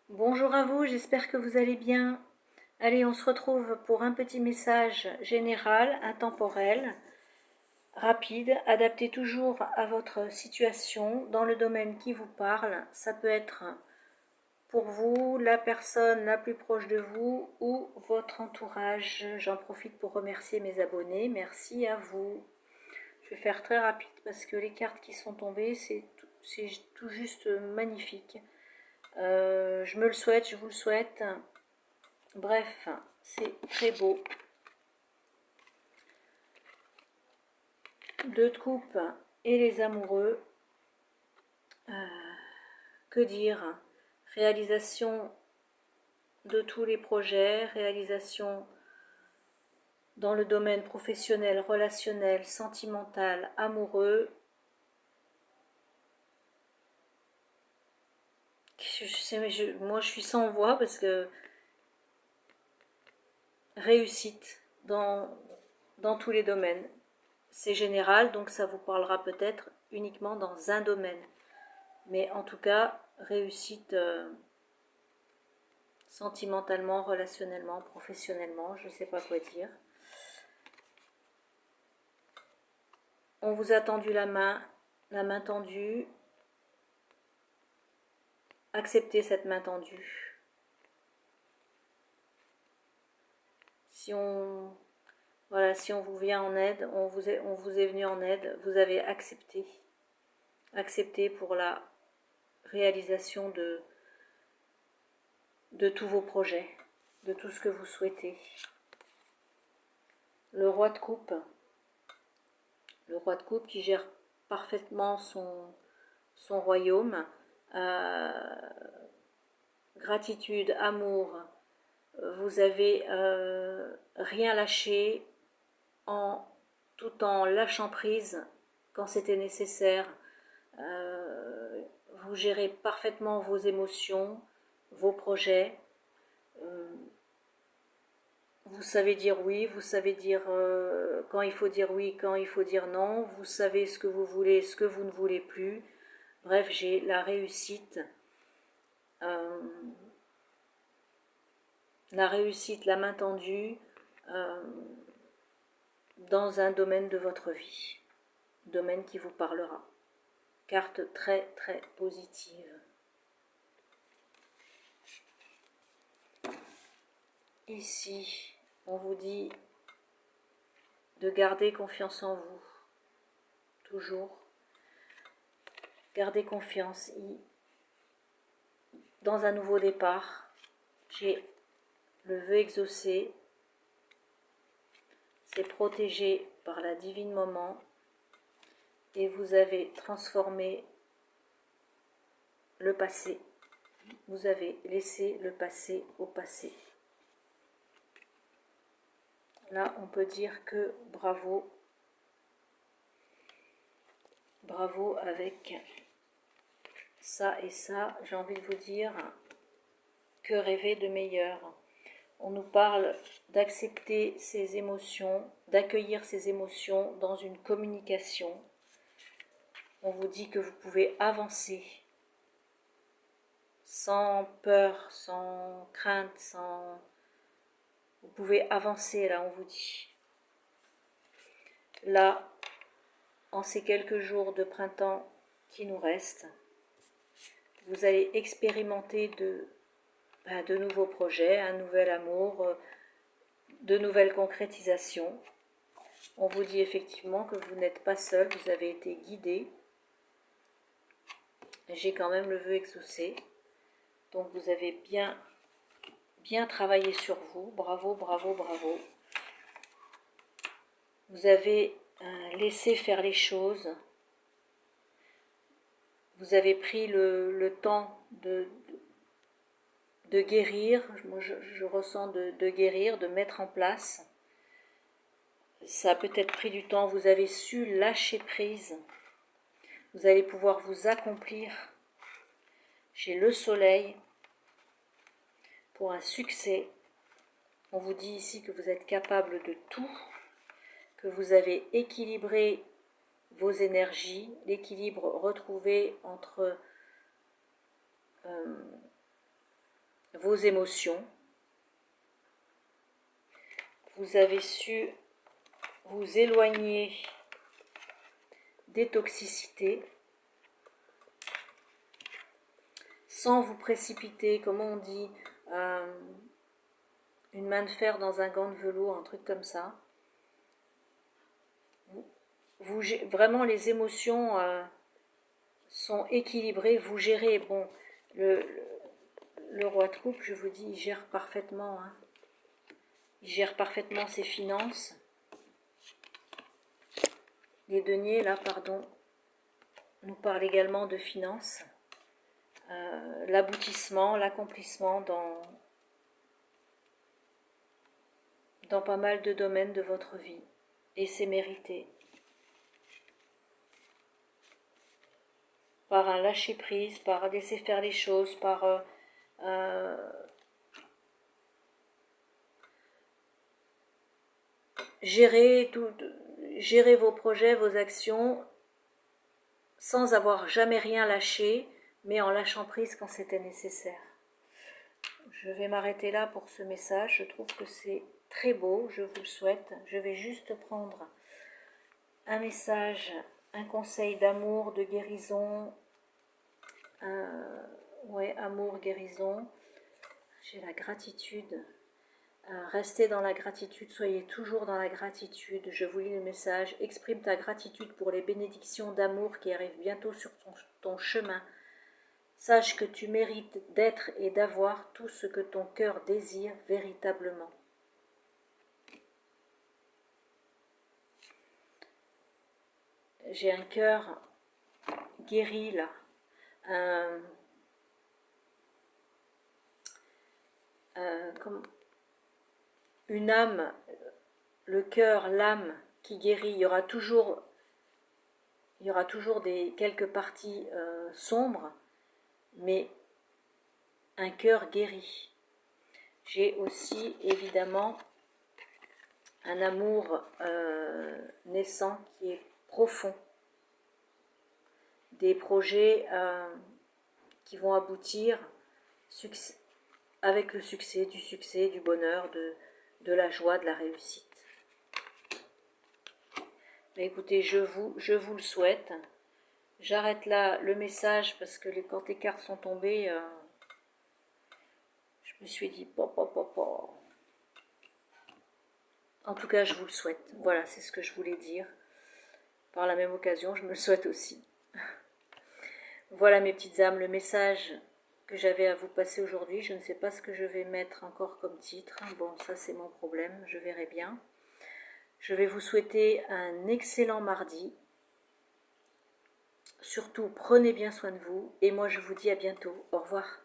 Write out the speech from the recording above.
Bonjour à vous, j'espère que vous allez bien. Allez, on se retrouve pour un petit message général, intemporel, rapide, adapté toujours à votre situation, dans le domaine qui vous parle. Ça peut être pour vous, la personne la plus proche de vous ou votre entourage. J'en profite pour remercier mes abonnés. Merci à vous. Je vais faire très rapide parce que les cartes qui sont tombées, c'est tout juste magnifique. Je me le souhaite, je vous le souhaite. Bref, c'est très beau. Deux de coupe et les amoureux. Que dire? Réalisation de tous les projets, réalisation dans le domaine professionnel, relationnel, sentimental, amoureux. Moi, je suis sans voix parce que réussite dans tous les domaines. C'est général, donc ça vous parlera peut-être uniquement dans un domaine. Mais en tout cas, réussite sentimentalement, relationnellement, professionnellement, je ne sais pas quoi dire. On vous a tendu la main tendue. Acceptez cette main tendue. Si on vous vient en aide, on vous est venu en aide, vous avez accepté. Accepté pour la réalisation de tous vos projets, de tout ce que vous souhaitez. Le roi de coupe qui gère parfaitement son royaume. Gratitude, amour, vous avez rien lâché tout en lâchant prise quand c'était nécessaire. Vous gérez parfaitement vos émotions, vos projets. Vous savez dire oui, vous savez dire quand il faut dire oui, quand il faut dire non. Vous savez ce que vous voulez, ce que vous ne voulez plus. Bref, j'ai la réussite. La main tendue dans un domaine de votre vie. Domaine qui vous parlera. Carte très très positive. Ici, on vous dit de garder confiance en vous. Toujours. Gardez confiance. Dans un nouveau départ, j'ai le vœu exaucé. C'est protégé par la divine moment. Et vous avez transformé le passé. Vous avez laissé le passé au passé. Là, on peut dire que bravo. Bravo avec ça et ça. J'ai envie de vous dire que rêver de meilleur. On nous parle d'accepter ses émotions, d'accueillir ses émotions dans une communication. On vous dit que vous pouvez avancer sans peur, sans crainte, Vous pouvez avancer là, on vous dit. Là, en ces quelques jours de printemps qui nous restent, vous allez expérimenter de nouveaux projets, un nouvel amour, de nouvelles concrétisations. On vous dit effectivement que vous n'êtes pas seul, vous avez été guidé. J'ai quand même le vœu exaucé. Donc vous avez bien travaillé sur vous. Bravo, bravo, bravo. Vous avez laissé faire les choses. Vous avez pris le temps de guérir. Moi, je ressens de guérir, de mettre en place. Ça a peut-être pris du temps. Vous avez su lâcher prise. Vous allez pouvoir vous accomplir. J'ai le soleil pour un succès. On vous dit ici que vous êtes capable de tout, que vous avez équilibré vos énergies, l'équilibre retrouvé entre vos émotions. Vous avez su vous éloigner des toxicités sans vous précipiter, comme on dit, une main de fer dans un gant de velours, un truc comme ça. Vraiment, les émotions sont équilibrées, vous gérez. Bon, le roi de coupe, je vous dis, il gère parfaitement. Hein. Il gère parfaitement ses finances. Les deniers, là, pardon, nous parlent également de finances. L'aboutissement, l'accomplissement dans pas mal de domaines de votre vie. Et c'est mérité. Par un lâcher-prise, par laisser faire les choses, par gérer vos projets, vos actions, sans avoir jamais rien lâché, mais en lâchant prise quand c'était nécessaire. Je vais m'arrêter là pour ce message. Je trouve que c'est très beau, je vous le souhaite. Je vais juste prendre un message, un conseil d'amour, de guérison. Ouais, amour, guérison. J'ai la gratitude. Restez dans la gratitude, soyez toujours dans la gratitude. Je vous lis le message. Exprime ta gratitude pour les bénédictions d'amour qui arrivent bientôt sur ton chemin. Sache que tu mérites d'être et d'avoir tout ce que ton cœur désire véritablement. J'ai un cœur guéri là. Comme une âme, le cœur, l'âme qui guérit. Il y aura toujours quelques parties sombres, mais un cœur guéri. J'ai aussi évidemment un amour naissant qui est profond. Des projets qui vont aboutir avec le succès, du bonheur, de la joie, de la réussite. Mais écoutez, je vous le souhaite. J'arrête là le message parce que quand les cartes sont tombées, je me suis dit En tout cas, je vous le souhaite. Voilà, c'est ce que je voulais dire. Par la même occasion, je me le souhaite aussi. Voilà mes petites âmes, le message que j'avais à vous passer aujourd'hui. Je ne sais pas ce que je vais mettre encore comme titre. Bon, ça c'est mon problème, je verrai bien. Je vais vous souhaiter un excellent mardi. Surtout, prenez bien soin de vous. Et moi, je vous dis à bientôt. Au revoir.